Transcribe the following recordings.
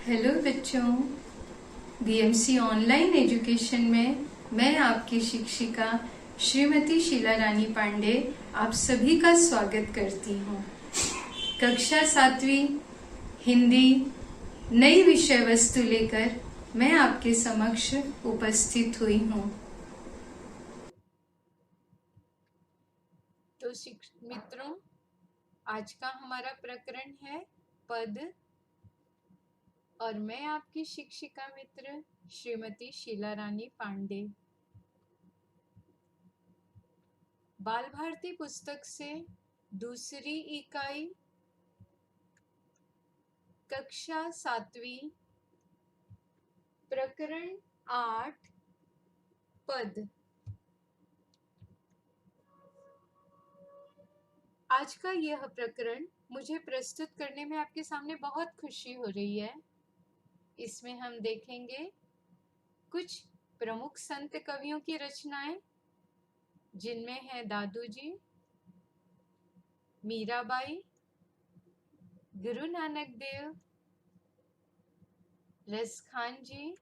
Hello बच्चों, DMC online education में मैं आपकी शिक्षिका श्रीमती शीला रानी पांडे आप सभी का स्वागत करती हूँ। कक्षा 7वीं हिंदी नई विषय वस्तु लेकर मैं आपके समक्ष उपस्थित हुई हूँ। तो मित्रों, आज का हमारा प्रकरण है पद और मैं आपकी शिक्षिका मित्र श्रीमती शीला रानी पांडे। बाल भारती पुस्तक से दूसरी इकाई कक्षा 7वीं प्रकरण 8 पद। आज का यह प्रकरण मुझे प्रस्तुत करने में आपके सामने बहुत खुशी हो रही है। इसमें हम देखेंगे कुछ प्रमुख संत कवियों की रचनाएं, जिनमें है दादू जी, मीराबाई, गुरु नानक देव, रसखान जी,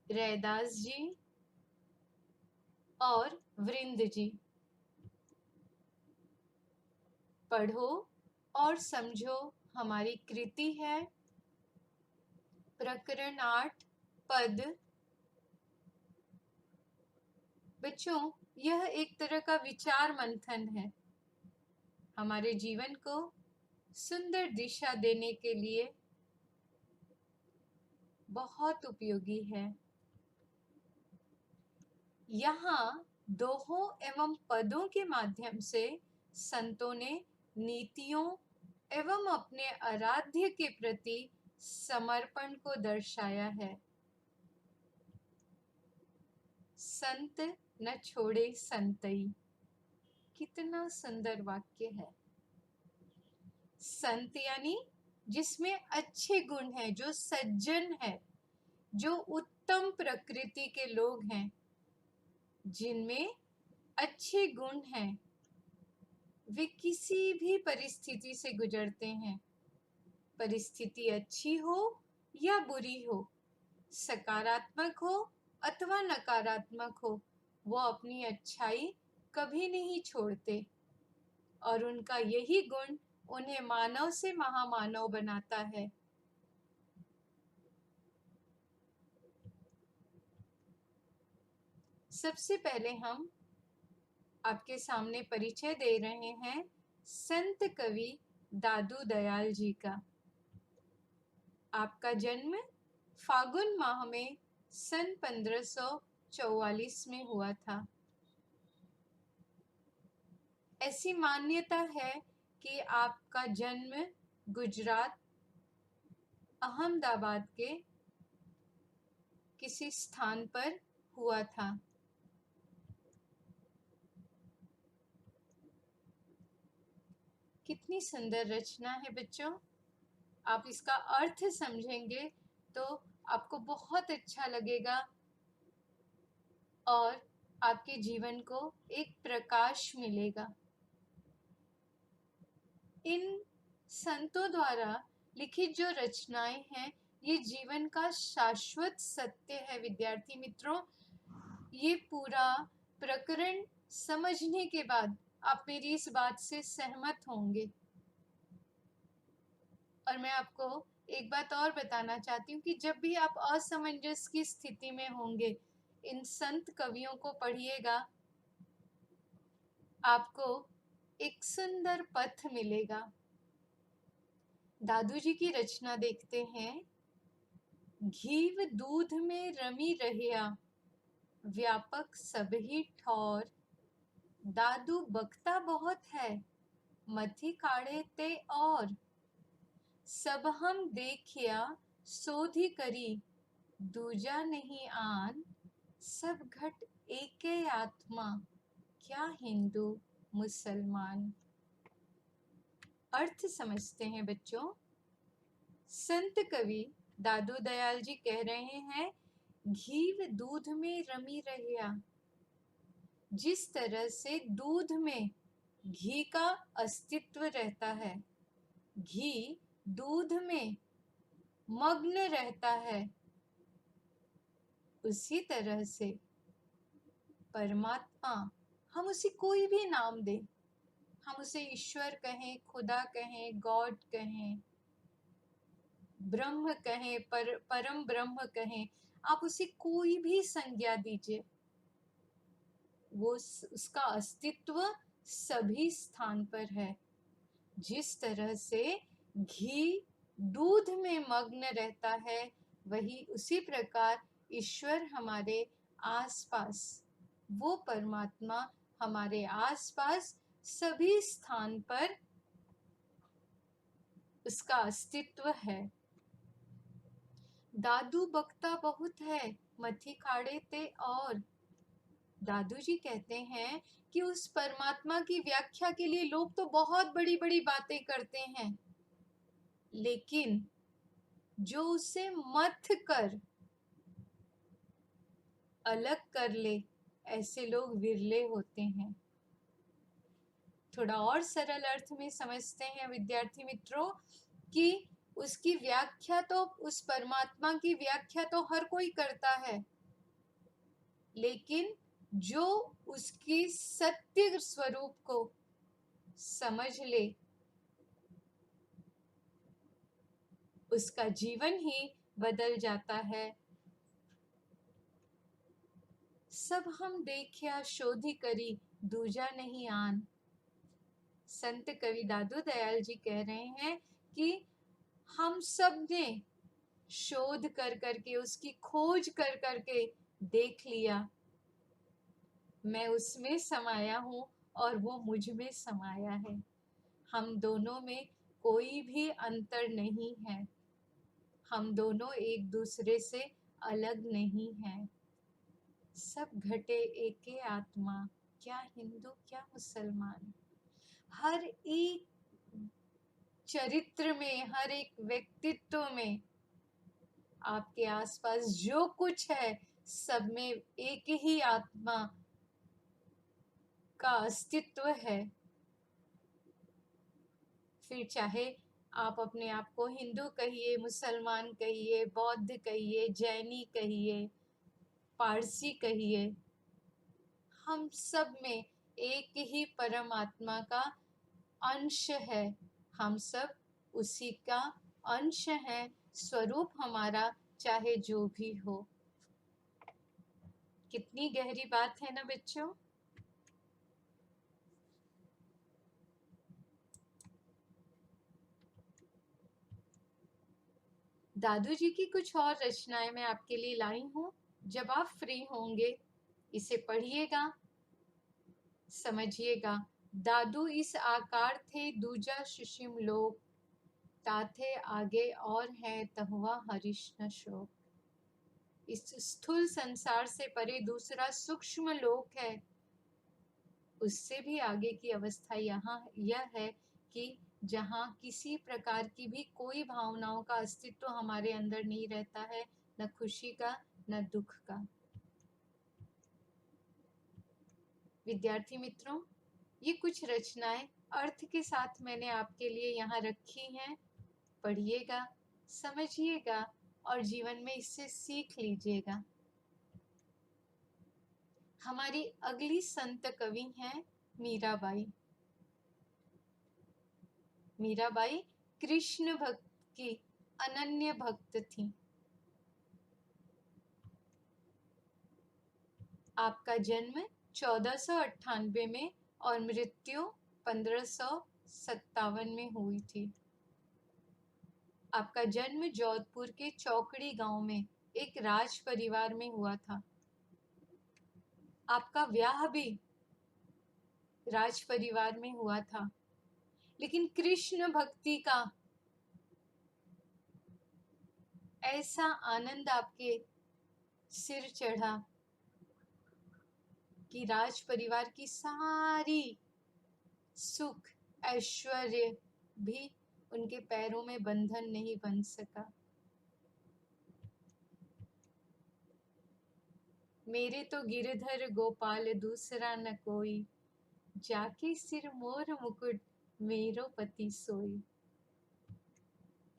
रैदास जी और वृंद जी। पढ़ो और समझो हमारी कृति है प्रकरण 8 पद। बच्चों, यह एक तरह का विचार मंथन है, हमारे जीवन को सुंदर दिशा देने के लिए बहुत उपयोगी है। यहाँ दोहों एवं पदों के माध्यम से संतों ने नीतियों एवं अपने आराध्य के प्रति समर्पण को दर्शाया है। संत न छोड़े संतई, कितना सुंदर वाक्य है। संत यानी जिसमें अच्छे गुण हैं, जो सज्जन है, जो उत्तम प्रकृति के लोग हैं, जिनमें अच्छे गुण हैं, वे किसी भी परिस्थिति से गुजरते हैं। परिस्थिति अच्छी हो या बुरी हो, सकारात्मक हो अथवा नकारात्मक हो, वो अपनी अच्छाई कभी नहीं छोड़ते और उनका यही गुण उन्हें मानव से महामानव बनाता है। सबसे पहले हम आपके सामने परिचय दे रहे हैं संत कवि दादू दयाल जी का। आपका जन्म फागुन माह में सन 1544 में हुआ था। ऐसी मान्यता है कि आपका जन्म गुजरात अहमदाबाद के किसी स्थान पर हुआ था। कितनी सुंदर रचना है बच्चों। आप इसका अर्थ समझेंगे तो आपको बहुत अच्छा लगेगा और आपके जीवन को एक प्रकाश मिलेगा। इन संतों द्वारा लिखित जो रचनाएं हैं, ये जीवन का शाश्वत सत्य है। विद्यार्थी मित्रों, ये पूरा प्रकरण समझने के बाद आप मेरी इस बात से सहमत होंगे। और मैं आपको एक बात और बताना चाहती हूँ कि जब भी आप असमंजस की स्थिति में होंगे, इन संत कवियों को पढ़िएगा, आपको एक सुंदर पथ मिलेगा। दादू जी की रचना देखते हैं। घीव दूध में रमी रहिया, व्यापक सबही ठौर, दादू बकता बहुत है, मथी काढ़े ते और। सब हम देखिया सोधी करी, दूजा नहीं आन, सब घट एके आत्मा, क्या हिंदू मुसलमान। अर्थ समझते हैं बच्चों। संत कवि दादू दयाल जी कह रहे हैं, घीव दूध में रमी रहया। जिस तरह से दूध में घी का अस्तित्व रहता है, घी दूध में मग्न रहता है, उसी तरह से परमात्मा, हम उसे कोई भी नाम दें, हम उसे ईश्वर कहें, खुदा कहें, गॉड कहें, ब्रह्म कहें, परम ब्रह्म कहें, आप उसे कोई भी संज्ञा दीजिए, वो उसका अस्तित्व सभी स्थान पर है। जिस तरह से घी दूध में मग्न रहता है, वही उसी प्रकार ईश्वर हमारे आसपास, वो परमात्मा हमारे आसपास सभी स्थान पर उसका अस्तित्व है। दादू बकता बहुत है, मथी खाड़े ते और। दादू जी कहते हैं कि उस परमात्मा की व्याख्या के लिए लोग तो बहुत बड़ी बड़ी बातें करते हैं, लेकिन जो उसे मथ कर अलग कर ले, ऐसे लोग विरले होते हैं। थोड़ा और सरल अर्थ में समझते हैं विद्यार्थी मित्रों कि उसकी व्याख्या तो, उस परमात्मा की व्याख्या तो हर कोई करता है, लेकिन जो उसकी सत्य स्वरूप को समझ ले, उसका जीवन ही बदल जाता है। सब हम देखिया शोधी करी, दूजा नहीं आन। संत कवि दादू दयाल जी कह रहे हैं कि हम सब ने शोध कर करके, उसकी खोज कर करके देख लिया, मैं उसमें समाया हूँ और वो मुझ में समाया है। हम दोनों में कोई भी अंतर नहीं है, हम दोनों एक दूसरे से अलग नहीं हैं। सब घटे एके आत्मा, क्या हिंदू क्या मुसलमान। हर एक चरित्र में, हर एक व्यक्तित्व में, आपके आसपास जो कुछ है, सब में एक ही आत्मा का अस्तित्व है। फिर चाहे आप अपने आप को हिंदू कहिए, मुसलमान कहिए, बौद्ध कहिए, जैनी कहिए, पारसी कहिए, हम सब में एक ही परमात्मा का अंश है। हम सब उसी का अंश है, स्वरूप हमारा चाहे जो भी हो। कितनी गहरी बात है ना बच्चों। दादू जी की कुछ और रचनाएं मैं आपके लिए लाई हूँ। जब आप फ्री होंगे इसे पढ़िएगा, समझिएगा। दादू इस आकार थे दूजा सुषिम लोक, ताथे आगे और है तहुआ हरीश न शोक। इस स्थूल संसार से परे दूसरा सूक्ष्म लोक है, उससे भी आगे की अवस्था यहाँ यह है कि जहाँ किसी प्रकार की भी कोई भावनाओं का अस्तित्व हमारे अंदर नहीं रहता है, न खुशी का न दुख का। विद्यार्थी मित्रों, ये कुछ रचनाएं अर्थ के साथ मैंने आपके लिए यहाँ रखी हैं। पढ़िएगा, समझिएगा और जीवन में इससे सीख लीजिएगा। हमारी अगली संत कवि हैं मीराबाई। मीराबाई कृष्ण भक्त की अनन्य भक्त थी। आपका जन्म 1498 में और मृत्यु 1557 में हुई थी। आपका जन्म जोधपुर के चौकड़ी गांव में एक राज परिवार में हुआ था। आपका ब्याह भी राज परिवार में हुआ था, लेकिन कृष्ण भक्ति का ऐसा आनंद आपके सिर चढ़ा कि राज परिवार की सारी सुख ऐश्वर्य भी उनके पैरों में बंधन नहीं बन सका। मेरे तो गिरधर गोपाल दूसरा न कोई, जाके सिर मोर मुकुट मेरो पति सोई।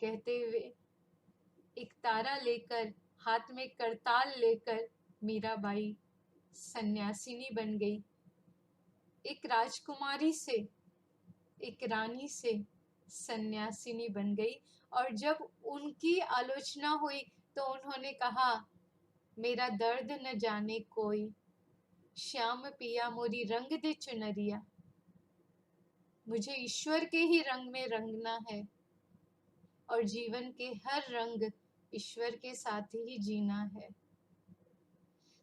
कहते हुए एक तारा लेकर, हाथ में करताल लेकर मीराबाई सन्यासिनी बन गई। एक राजकुमारी से, एक रानी से सन्यासिनी बन गई। और जब उनकी आलोचना हुई तो उन्होंने कहा, मेरा दर्द न जाने कोई, श्याम पिया मोरी रंग दे चुनरिया। मुझे ईश्वर के ही रंग में रंगना है और जीवन के हर रंग ईश्वर के साथ ही जीना है।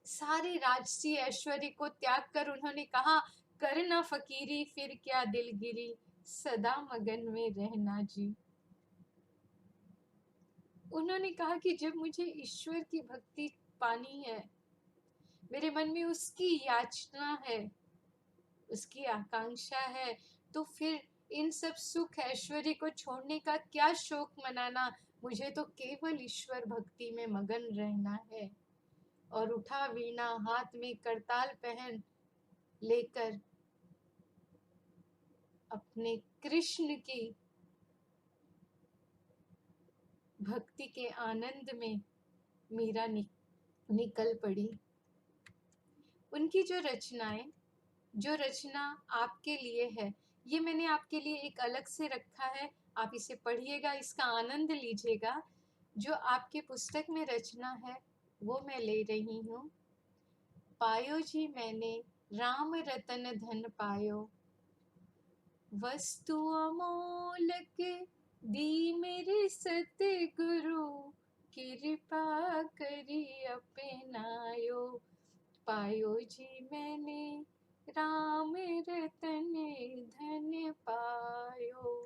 सारे राजसी ऐश्वर्य को त्याग कर उन्होंने कहा, करना फकीरी फिर क्या दिलगिरी, सदा मगन में रहना जी। उन्होंने कहा कि जब मुझे ईश्वर की भक्ति पानी है, मेरे मन में उसकी याचना है, उसकी आकांक्षा है, तो फिर इन सब सुख ऐश्वर्य को छोड़ने का क्या शौक मनाना। मुझे तो केवल ईश्वर भक्ति में मगन रहना है। और उठा वीणा, हाथ में करताल पहन लेकर अपने कृष्ण की भक्ति के आनंद में मीरा निकल पड़ी। उनकी जो रचनाएं, जो रचना आपके लिए है, ये मैंने आपके लिए एक अलग से रखा है। आप इसे पढ़िएगा, इसका आनंद लीजिएगा। जो आपके पुस्तक में रचना है वो मैं ले रही हूँ। पायो जी मैंने राम रतन धन पायो, वस्तु अमोलक दी मेरे सतगुरु, कृपा करी अपनायो। पायो जी मैंने राम रतन धन पायो।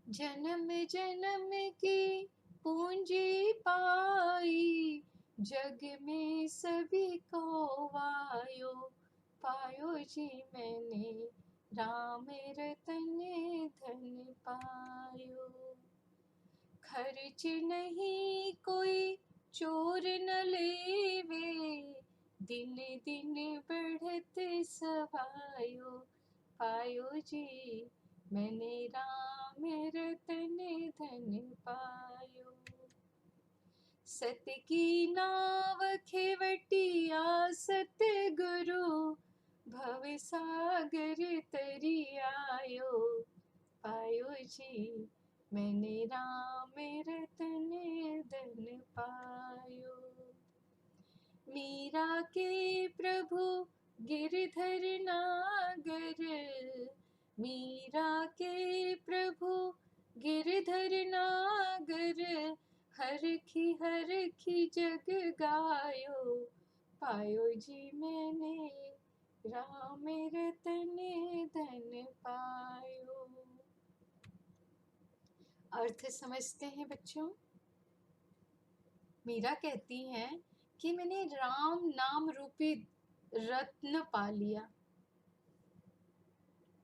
जन्म जन्म की पूंजी पाई, जग में सभी को वायो। पायो जी मैंने राम रतन धन पायो। खर्च नहीं कोई चोर न लेवे, दिन दिन बढ़त सवायो। पायो जी मैंने राम रतन धन पायो। सत की नाव खेवटिया सतगुरु, भव सागर तरी आयो। पायो जी मैंने राम रतन धन पायो। मीरा के प्रभु गिरधर नागर, मीरा के प्रभु गिरधर नागर, हर खी जग गायो। पायो जी मैंने राम रतन धन पायो। अर्थ समझते हैं बच्चों? मीरा कहती हैं कि मैंने राम नाम रूपी रत्न पा लिया।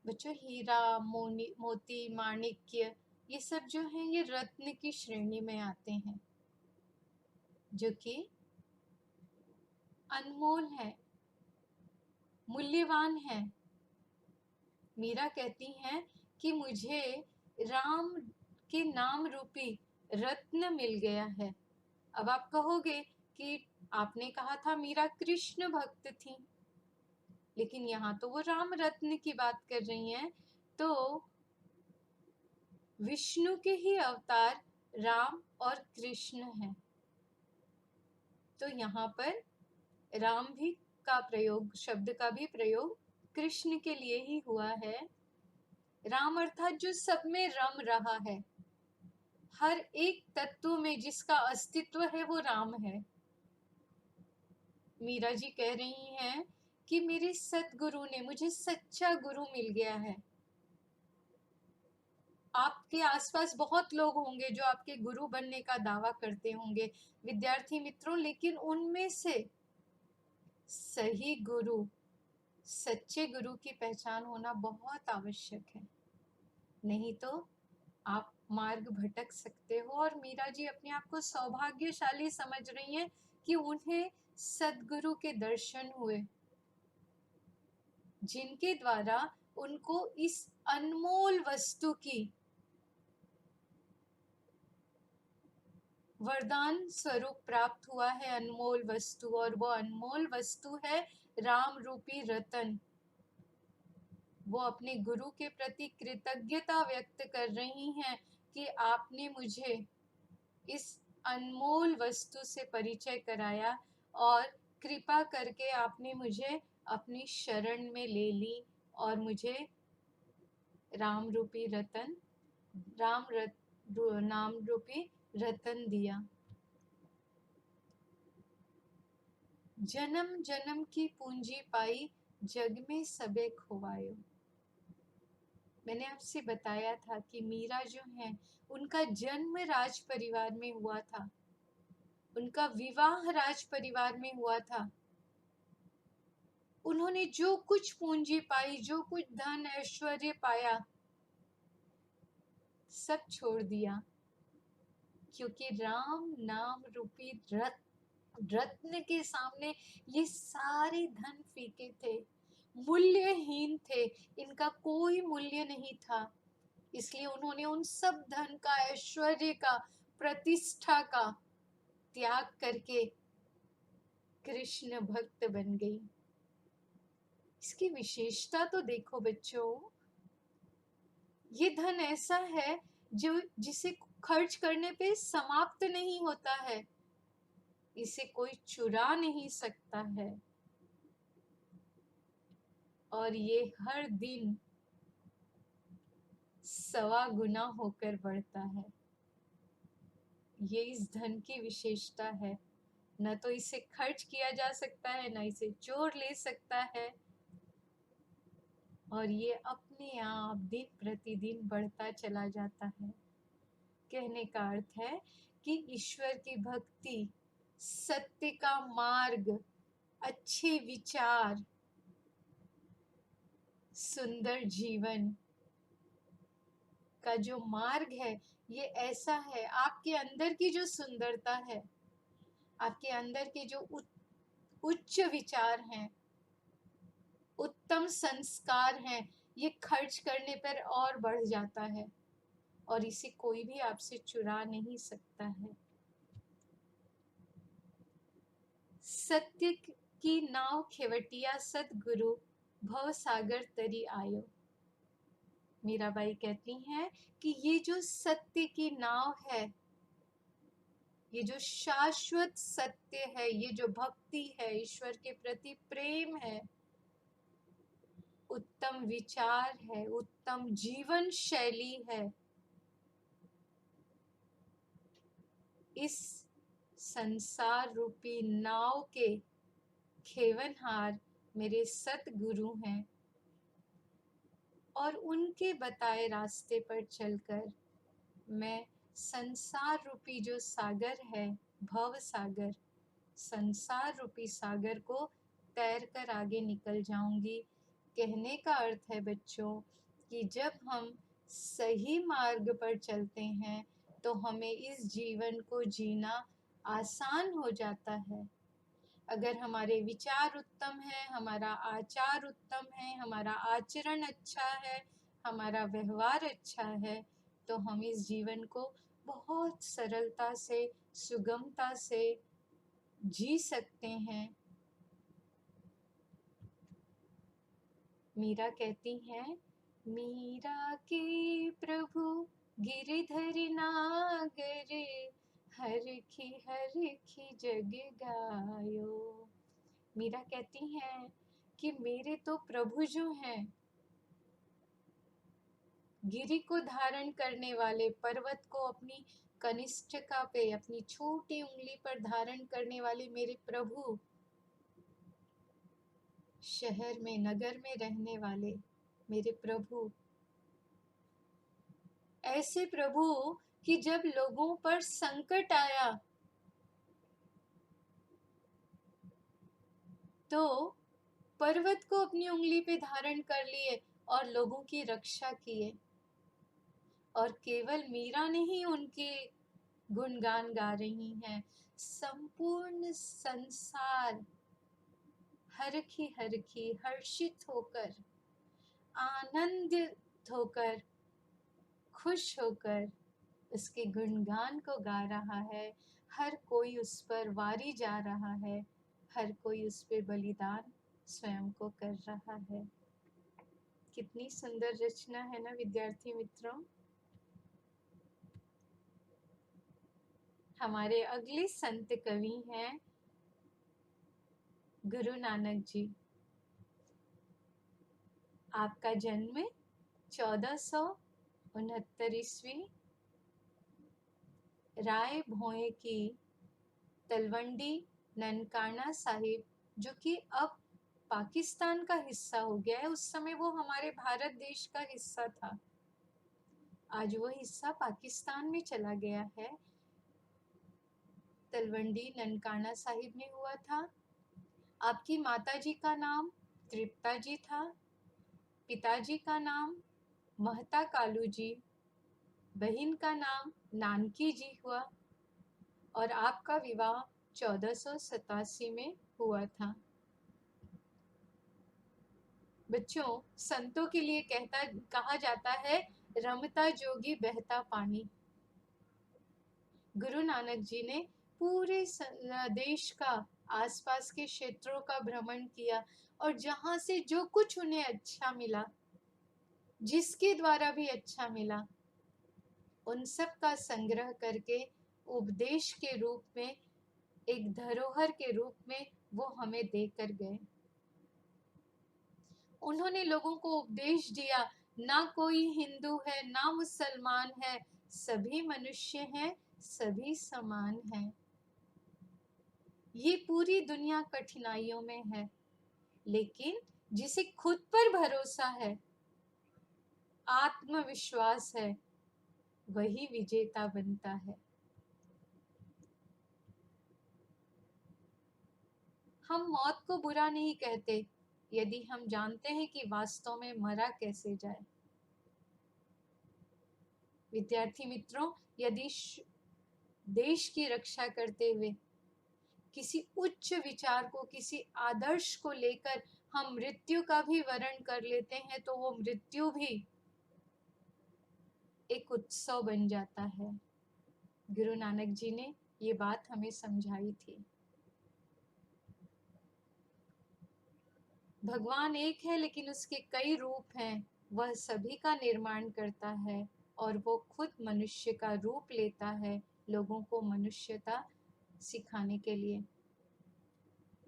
बच्चों, हीरा, मोती, माणिक्य, ये सब जो हैं ये रत्न की श्रेणी में आते हैं, जो कि अनमोल है, मूल्यवान है। मीरा कहती हैं कि मुझे राम के नाम रूपी रत्न मिल गया है। अब आप कहोगे कि आपने कहा था मीरा कृष्ण भक्त थी, लेकिन यहाँ तो वो राम रत्न की बात कर रही हैं। तो विष्णु के ही अवतार राम और कृष्ण हैं, तो यहाँ पर राम भी का प्रयोग, शब्द का भी प्रयोग कृष्ण के लिए ही हुआ है। राम अर्थात जो सब में रम रहा है, हर एक तत्व में जिसका अस्तित्व है वो राम है। मीरा जी कह रही हैं कि मेरे सतगुरु ने, मुझे सच्चा गुरु मिल गया है। आपके आसपास बहुत लोग होंगे जो आपके गुरु बनने का दावा करते होंगे विद्यार्थी मित्रों, लेकिन उनमें से सही गुरु, सच्चे गुरु की पहचान होना बहुत आवश्यक है। नहीं तो आप मार्ग भटक सकते हो। और मीरा जी अपने आप को सौभाग्यशाली समझ रही हैं कि उन्हें सद्गुरु के दर्शन हुए, जिनके द्वारा उनको इस अनमोल वस्तु की वरदान स्वरूप प्राप्त हुआ है, अनमोल वस्तु। और वो अनमोल वस्तु है राम रूपी रतन। वो अपने गुरु के प्रति कृतज्ञता व्यक्त कर रही हैं कि आपने मुझे इस अनमोल वस्तु से परिचय कराया और कृपा करके आपने मुझे अपनी शरण में ले ली और मुझे राम रूपी रतन, नाम रूपी रतन दिया। जन्म जन्म की पूंजी पाई, जग में सबे खोवायो। मैंने आपसे बताया था कि मीरा जो है उनका जन्म राज परिवार में हुआ था, उनका विवाह राज परिवार में हुआ था। उन्होंने जो कुछ पूंजी पाई, जो कुछ धन ऐश्वर्य पाया, सब छोड़ दिया, क्योंकि राम नाम रूपी रत्न के सामने ये सारे धन फीके थे, मूल्यहीन थे, इनका कोई मूल्य नहीं था। इसलिए उन्होंने उन सब धन का, ऐश्वर्य का, प्रतिष्ठा का त्याग करके कृष्ण भक्त बन गई। इसकी विशेषता तो देखो बच्चों, ये धन ऐसा है जो जिसे खर्च करने पे समाप्त नहीं होता है, इसे कोई चुरा नहीं सकता है, और ये हर दिन 100 गुना होकर बढ़ता है। ये इस धन की विशेषता है। न तो इसे खर्च किया जा सकता है, न इसे चोर ले सकता है, और ये अपने आप दिन प्रतिदिन बढ़ता चला जाता है। कहने का अर्थ है कि ईश्वर की भक्ति, सत्य का मार्ग, अच्छे विचार, सुंदर जीवन का जो मार्ग है, ये ऐसा है, आपके अंदर की जो सुंदरता है, आपके अंदर के जो उच्च विचार हैं, उत्तम संस्कार हैं, ये खर्च करने पर और बढ़ जाता है, और इसे कोई भी आपसे चुरा नहीं सकता है। सत्य की नाव खेवटिया सतगुरु, भव सागर तरी आयो। मीराबाई कहती हैं कि ये जो सत्य की नाव है, ये जो शाश्वत सत्य है, ये जो भक्ति है, ईश्वर के प्रति प्रेम है, उत्तम विचार है, उत्तम जीवन शैली है, इस संसार रूपी नाव के खेवनहार मेरे सतगुरु हैं, और उनके बताए रास्ते पर चलकर मैं संसार रूपी जो सागर है, भव सागर, संसार रूपी सागर को तैर कर आगे निकल जाऊंगी। कहने का अर्थ है बच्चों कि जब हम सही मार्ग पर चलते हैं तो हमें इस जीवन को जीना आसान हो जाता है। अगर हमारे विचार उत्तम है, हमारा आचार उत्तम है, हमारा आचरण अच्छा है, हमारा व्यवहार अच्छा है, तो हम इस जीवन को बहुत सरलता से, सुगमता से जी सकते हैं। मीरा कहती हैं, मीरा के प्रभु गिरधर नागर, हर खी जग गायो। मीरा कहती हैं कि मेरे तो प्रभु जो हैं, गिरी को धारण करने वाले, पर्वत को अपनी कनिष्ठिका पे, अपनी छोटी उंगली पर धारण करने वाले मेरे प्रभु, शहर में, नगर में रहने वाले मेरे प्रभु ऐसे प्रभु कि जब लोगों पर संकट आया तो पर्वत को अपनी उंगली पे धारण कर लिए और लोगों की रक्षा किए। और केवल मीरा नहीं उनके गुणगान गा रही हैं, संपूर्ण संसार हरखी हरखी हर्षित होकर, आनंदित होकर, खुश होकर उसके गुणगान को गा रहा है। हर कोई उस पर वारी जा रहा है, हर कोई उस पे बलिदान स्वयं को कर रहा है। कितनी सुंदर रचना है ना विद्यार्थी मित्रों। हमारे अगले संत कवि हैं गुरु नानक जी। आपका जन्म 1469 ईस्वी राय भोए की तलवंडी ननकाना साहिब, जो कि अब पाकिस्तान का हिस्सा हो गया है, उस समय वो हमारे भारत देश का हिस्सा था, आज वो हिस्सा पाकिस्तान में चला गया है। तलवंडी ननकाना साहिब में हुआ था। आपकी माताजी का नाम तृप्ता जी था, पिताजी का नाम महता कालू जी, बहन का नाम नानकी जी हुआ और आपका विवाह 1487 में हुआ था। बच्चों, संतों के लिए कहा जाता है रमता जोगी बहता पानी। गुरु नानक जी ने पूरे देश का, आसपास के क्षेत्रों का भ्रमण किया और जहां से जो कुछ उन्हें अच्छा मिला, जिसके द्वारा भी अच्छा मिला, उन सब का संग्रह करके उपदेश के रूप में, एक धरोहर के रूप में वो हमें देकर गए। उन्होंने लोगों को उपदेश दिया, ना कोई हिंदू है ना मुसलमान है, सभी मनुष्य हैं, सभी समान हैं। ये पूरी दुनिया कठिनाइयों में है, लेकिन जिसे खुद पर भरोसा है, आत्मविश्वास है, वही विजेता बनता है। हम मौत को बुरा नहीं कहते यदि हम जानते हैं कि वास्तव में मरा कैसे जाए। विद्यार्थी मित्रों, यदि देश की रक्षा करते हुए किसी उच्च विचार को, किसी आदर्श को लेकर हम मृत्यु का भी वरण कर लेते हैं, तो वो मृत्यु भी एक उत्सव बन जाता है। गुरु नानक जी ने ये बात हमें समझाई थी। भगवान एक है लेकिन उसके कई रूप हैं, वह सभी का निर्माण करता है और वो खुद मनुष्य का रूप लेता है लोगों को मनुष्यता सिखाने के लिए।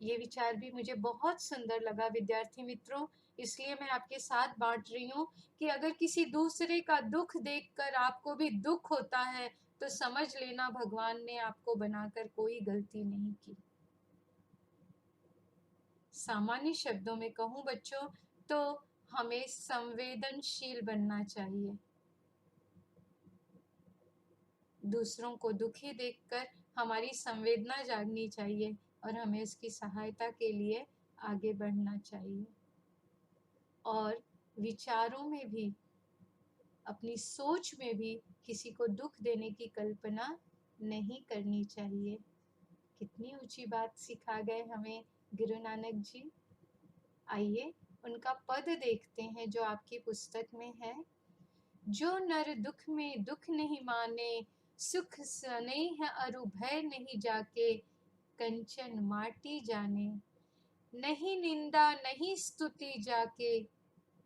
ये विचार भी मुझे बहुत सुंदर लगा विद्यार्थी मित्रों, इसलिए मैं आपके साथ बांट रही हूँ कि अगर किसी दूसरे का दुख देखकर आपको भी दुख होता है तो समझ लेना भगवान ने आपको बनाकर कोई गलती नहीं की। सामान्य शब्दों में कहूँ बच्चों, तो हमें संवेदनशील बनना चाहिए। दूसरों को दुखी देखकर हमारी संवेदना जागनी चाहिए और हमें उसकी सहायता के लिए आगे बढ़ना चाहिए। और विचारों में भी, अपनी सोच में भी किसी को दुख देने की कल्पना नहीं करनी चाहिए। कितनी ऊंची बात सिखा गए हमें गुरु नानक जी। आइए उनका पद देखते हैं जो आपकी पुस्तक में है। जो नर दुख में दुख नहीं माने, सुख स्नेह अरु भय नहीं जाके, कंचन माटी जाने, नहीं निंदा नहीं स्तुति जाके,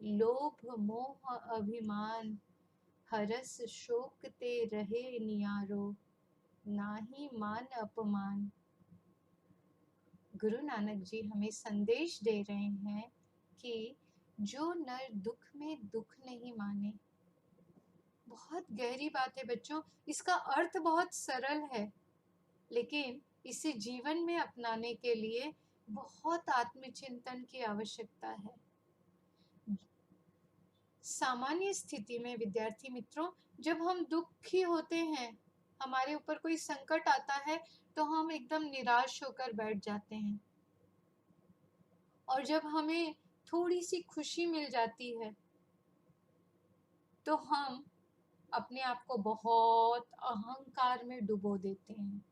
लोभ मोह अभिमान, हरस शोक ते रहे नियारो, नाही मान अपमान। गुरु नानक जी हमें संदेश दे रहे हैं कि जो नर दुख में दुख नहीं माने। बहुत गहरी बात है बच्चों, इसका अर्थ बहुत सरल है, लेकिन इसे जीवन में अपनाने के लिए बहुत आत्मचिंतन की आवश्यकता है। सामान्य स्थिति में विद्यार्थी मित्रों, जब हम दुखी होते हैं, हमारे ऊपर कोई संकट आता है, तो हम एकदम निराश होकर बैठ जाते हैं। और जब हमें थोड़ी सी खुशी मिल जाती है, तो हम अपने आप को बहुत अहंकार में डुबो देते हैं।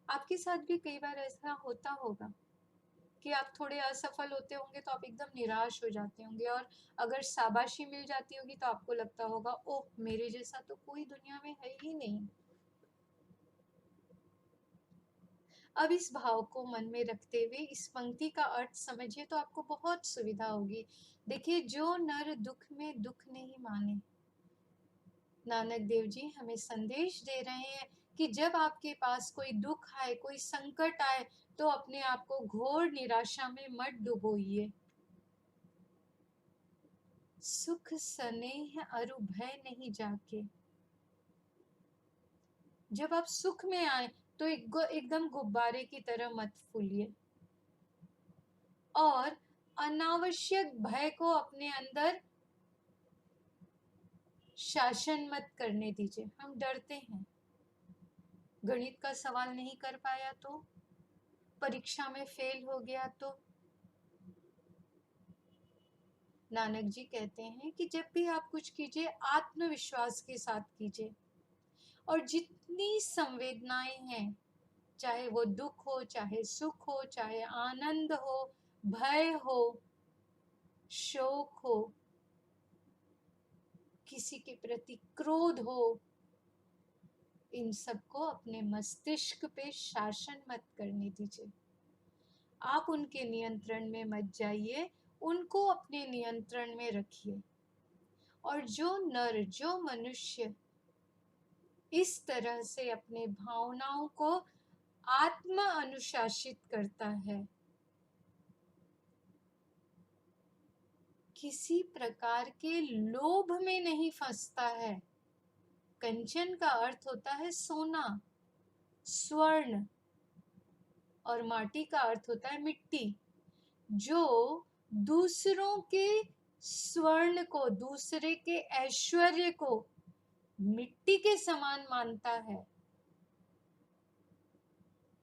आपके साथ भी कई बार ऐसा होता होगा कि आप थोड़े असफल होते होंगे तो आप एकदम निराश हो जाते होंगे, और अगर शाबाशी मिल जाती होगी तो आपको लगता होगा, ओह, मेरे जैसा तो कोई दुनिया में है ही नहीं। अब इस भाव को मन में रखते हुए इस पंक्ति का अर्थ समझिए तो आपको बहुत सुविधा होगी। देखिए, जो नर दुख में दुख नहीं माने, नानक देव जी हमें संदेश दे रहे हैं कि जब आपके पास कोई दुख आए, कोई संकट आए, तो अपने आप को घोर निराशा में मत डुबोइए। सुख स्नेह अरु भय नहीं जाके। जब आप सुख में आए तो एकदम गुब्बारे की तरह मत फूलिए, और अनावश्यक भय को अपने अंदर शासन मत करने दीजिए। हम डरते हैं, गणित का सवाल नहीं कर पाया तो, परीक्षा में फेल हो गया तो। नानक जी कहते हैं कि जब भी आप कुछ कीजिए, आत्मविश्वास के साथ कीजिए, और जितनी संवेदनाएं हैं, चाहे वो दुख हो, चाहे सुख हो, चाहे आनंद हो, भय हो, शोक हो, किसी के प्रति क्रोध हो, इन सबको अपने मस्तिष्क पे शासन मत करने दीजिए। आप उनके नियंत्रण में मत जाइए, उनको अपने नियंत्रण में रखिए। और जो नर, जो मनुष्य इस तरह से अपने भावनाओं को आत्म अनुशासित करता है, किसी प्रकार के लोभ में नहीं फंसता है। कंचन का अर्थ होता है सोना, स्वर्ण, और माटी का अर्थ होता है मिट्टी। जो दूसरों के स्वर्ण को, दूसरे के ऐश्वर्य को मिट्टी के समान मानता है,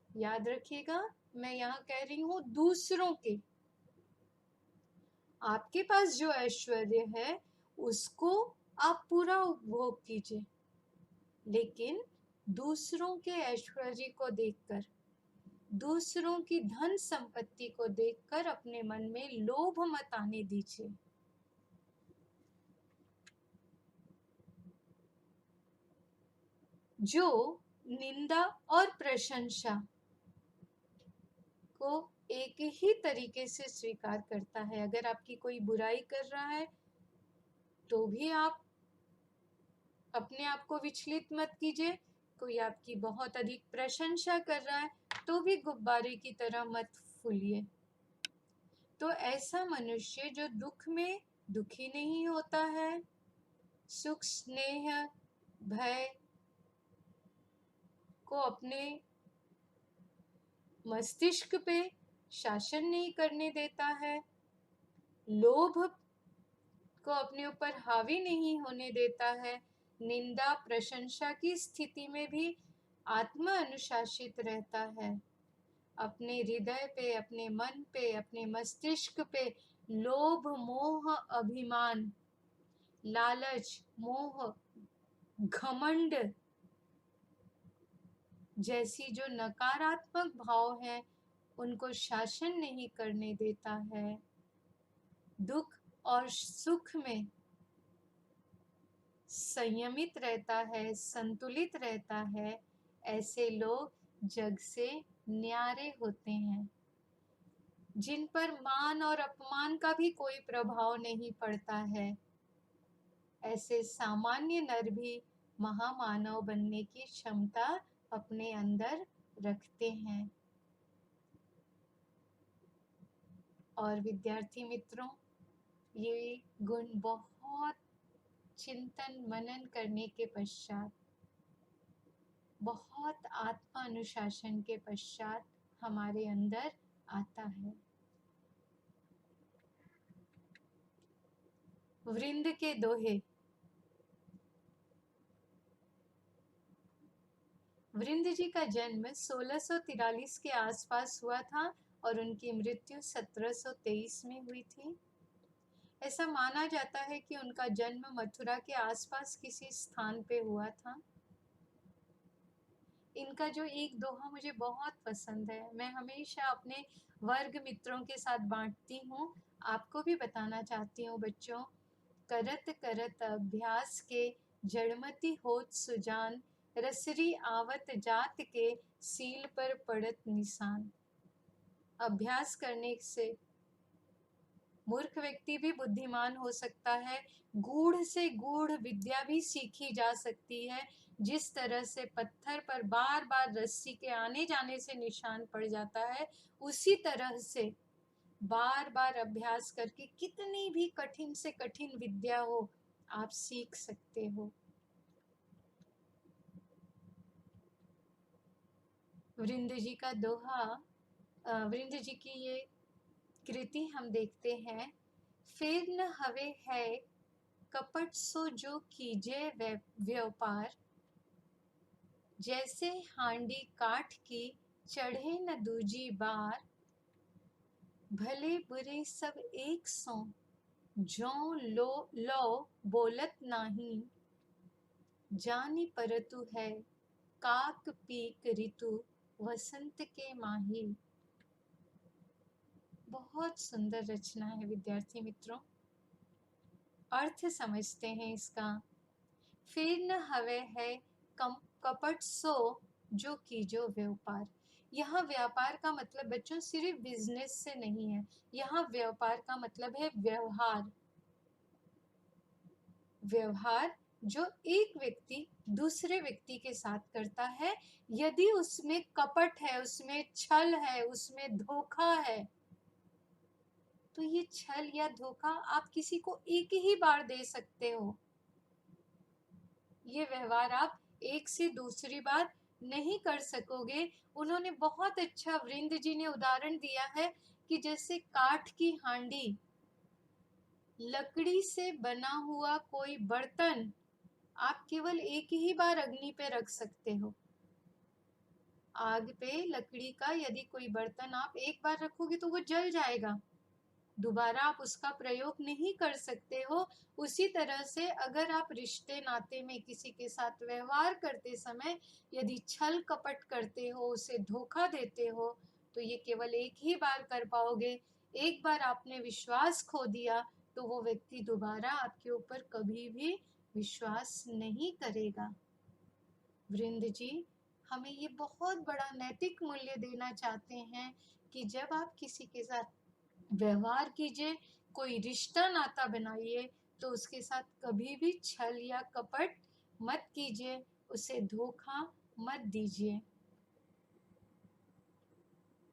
याद रखिएगा, मैं यहाँ कह रही हूँ दूसरों के। आपके पास जो ऐश्वर्य है उसको आप पूरा उपभोग कीजिए, लेकिन दूसरों के ऐश्वर्य को देखकर, दूसरों की धन संपत्ति को देखकर अपने मन में लोभ मत आने दीजिए। जो निंदा और प्रशंसा को एक ही तरीके से स्वीकार करता है, अगर आपकी कोई बुराई कर रहा है तो भी आप अपने आप को विचलित मत कीजिए, कोई आपकी बहुत अधिक प्रशंसा कर रहा है तो भी गुब्बारे की तरह मत फूलिए। तो ऐसा मनुष्य जो दुख में दुखी नहीं होता है, सुख स्नेह भय को अपने मस्तिष्क पे शासन नहीं करने देता है, लोभ को अपने ऊपर हावी नहीं होने देता है, निंदा प्रशंसा की स्थिति में भी आत्म अनुशासित रहता है, अपने हृदय पे, अपने मन पे, अपने मस्तिष्क पे लोभ मोह अभिमान, लालच, मोह, घमंड जैसी जो नकारात्मक भाव है उनको शासन नहीं करने देता है, दुख और सुख में संयमित रहता है, संतुलित रहता है। ऐसे लोग जग से न्यारे होते हैं, जिन पर मान और अपमान का भी कोई प्रभाव नहीं पड़ता है। ऐसे सामान्य नर भी महामानव बनने की क्षमता अपने अंदर रखते हैं। और विद्यार्थी मित्रों, ये गुण बहुत चिंतन मनन करने के पश्चात, बहुत आत्मा अनुशासन के पश्चात हमारे अंदर आता है। वृंद के दोहे। वृंद जी का जन्म 1643 के आसपास हुआ था और उनकी मृत्यु 1723 में हुई थी। ऐसा माना जाता है कि उनका जन्म मथुरा के आसपास किसी स्थान पे हुआ था। इनका जो एक दोहा मुझे बहुत पसंद है, मैं हमेशा अपने वर्ग मित्रों के साथ बांटती हूँ, आपको भी बताना चाहती हूँ बच्चों। करत करत अभ्यास के जड़मति होत सुजान, रसरी आवत जात के सील पर पड़त निशान। अभ्यास करने से मूर्ख व्यक्ति भी बुद्धिमान हो सकता है, गूढ़ से गूढ़ विद्या भी सीखी जा सकती है। जिस तरह से पत्थर पर बार बार रस्सी के आने जाने से निशान पड़ जाता है, उसी तरह से बार बार अभ्यास करके कितनी भी कठिन से कठिन विद्या हो, आप सीख सकते हो। वृंद जी का दोहा, वृंद जी की ये कृति हम देखते हैं। फिर न हवे है कपट सो जो कीजे व्यापार, जैसे हांडी काठ की चढ़े न दूजी बार, भले बुरे सब एक सो जो लो बोलत नाही, जानी परतु है काक पीक ऋतु वसंत के माही। बहुत सुंदर रचना है विद्यार्थी मित्रों, अर्थ समझते हैं इसका। फिर न हवे है कपट सो जो कीजो व्यापार। यहाँ व्यापार का मतलब बच्चों सिर्फ बिजनेस से नहीं है, यहाँ व्यापार का मतलब है व्यवहार। व्यवहार जो एक व्यक्ति दूसरे व्यक्ति के साथ करता है, यदि उसमें कपट है, उसमें छल है, उसमें धोखा है, तो ये छल या धोखा आप किसी को एक ही बार दे सकते हो। ये व्यवहार आप एक से दूसरी बार नहीं कर सकोगे। उन्होंने बहुत अच्छा, वृंद जी ने उदाहरण दिया है कि जैसे काठ की हांडी, लकड़ी से बना हुआ कोई बर्तन आप केवल एक ही बार अग्नि पे रख सकते हो। आग पे लकड़ी का यदि कोई बर्तन आप एक बार रखोगे तो वो जल जाएगा, दोबारा आप उसका प्रयोग नहीं कर सकते हो। उसी तरह से अगर आप रिश्ते नाते में किसी के साथ व्यवहार करते समय यदि छल कपट करते हो, उसे धोखा देते हो, तो ये केवल एक ही बार कर पाओगे। एक बार आपने विश्वास खो दिया तो वो व्यक्ति दोबारा आपके ऊपर कभी भी विश्वास नहीं करेगा। वृंद जी हमें ये बहुत बड़ा नैतिक मूल्य देना चाहते हैं कि जब आप किसी के साथ व्यवहार कीजिए, कोई रिश्ता नाता बनाइए, तो उसके साथ कभी भी छल या कपट मत कीजिए, उसे धोखा मत दीजिए।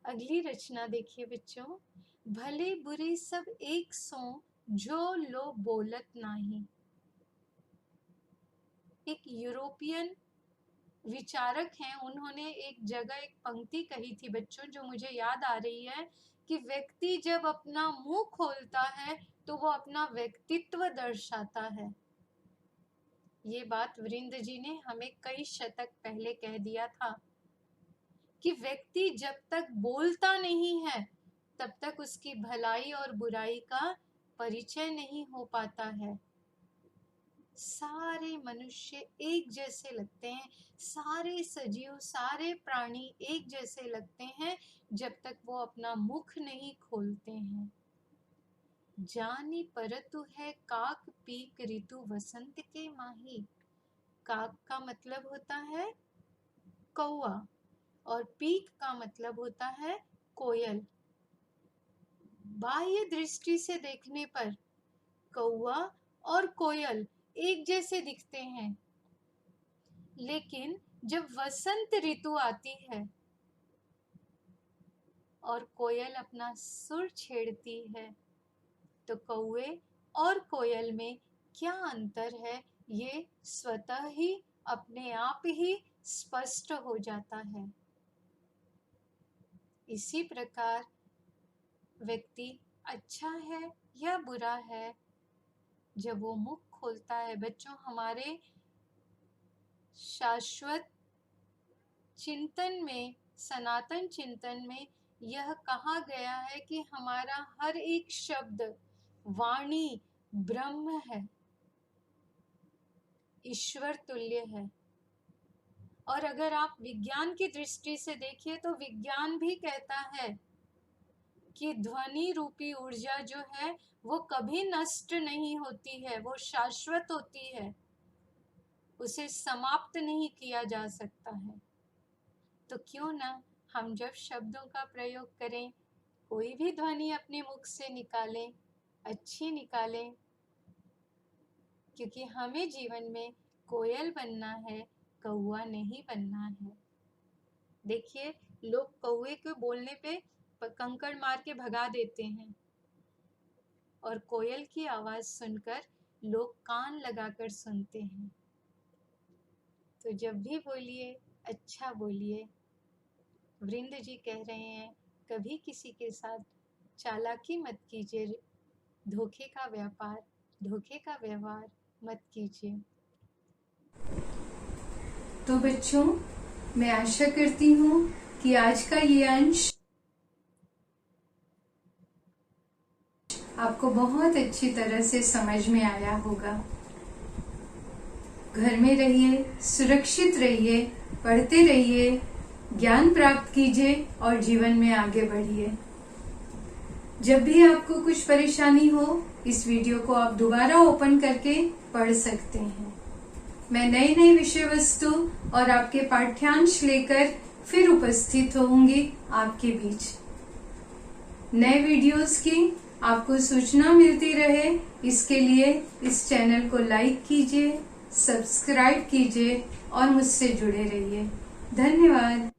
अगली रचना देखिए बच्चों। भले बुरे सब एक सो जो लो बोलत नाही। एक यूरोपियन विचारक हैं, उन्होंने एक जगह एक पंक्ति कही थी बच्चों, जो मुझे याद आ रही है कि व्यक्ति जब अपना मुंह खोलता है तो वो अपना व्यक्तित्व दर्शाता है। ये बात वृंद जी ने हमें कई शतक पहले कह दिया था कि व्यक्ति जब तक बोलता नहीं है तब तक उसकी भलाई और बुराई का परिचय नहीं हो पाता है। सारे मनुष्य एक जैसे लगते हैं, सारे सजीव, सारे प्राणी एक जैसे लगते हैं जब तक वो अपना मुख नहीं खोलते हैं। जानी परतु है काक पीक ऋतु वसंत के माही। काक का मतलब होता है कौवा और पीक का मतलब होता है कोयल। बाह्य दृष्टि से देखने पर कौवा और कोयल एक जैसे दिखते हैं, लेकिन जब वसंत ऋतु आती है और कोयल अपना सुर छेड़ती है, तो कौवे और कोयल में क्या अंतर है, ये स्वतः ही अपने आप ही स्पष्ट हो जाता है। इसी प्रकार व्यक्ति अच्छा है या बुरा है, जब वो मुख खोलता है बच्चों, हमारे शाश्वत चिंतन में, सनातन चिंतन में यह कहा गया है कि हमारा हर एक शब्द, वाणी ब्रह्म है, ईश्वर तुल्य है। और अगर आप विज्ञान की दृष्टि से देखिए तो विज्ञान भी कहता है कि ध्वनि रूपी ऊर्जा जो है वो कभी नष्ट नहीं होती है, वो शाश्वत होती है, उसे समाप्त नहीं किया जा सकता है। तो क्यों ना हम जब शब्दों का प्रयोग करें, कोई भी ध्वनि अपने मुख से निकालें, अच्छी निकालें, क्योंकि हमें जीवन में कोयल बनना है, कौवा नहीं बनना है। देखिए, लोग कौवे के बोलने पे कंकड़ मार के भगा देते हैं, और कोयल की आवाज सुनकर लोग कान लगाकर सुनते हैं। तो जब भी बोलिए, अच्छा बोलिए। वृंद जी कह रहे हैं, कभी किसी के साथ चालाकी मत कीजिए, धोखे का व्यापार, धोखे का व्यवहार मत कीजिए। तो बच्चों, मैं आशा करती हूँ कि आज का ये अंश आपको बहुत अच्छी तरह से समझ में आया होगा। घर में रहिए, सुरक्षित रहिए, पढ़ते रहिए, ज्ञान प्राप्त कीजिए और जीवन में आगे बढ़िए। जब भी आपको कुछ परेशानी हो, इस वीडियो को आप दोबारा ओपन करके पढ़ सकते हैं। मैं नई नई विषय वस्तु और आपके पाठ्यांश लेकर फिर उपस्थित होंगी आपके बीच। नए वीडियोस की आपको सूचना मिलती रहे, इसके लिए इस चैनल को लाइक कीजिए, सब्सक्राइब कीजिए और मुझसे जुड़े रहिए। धन्यवाद।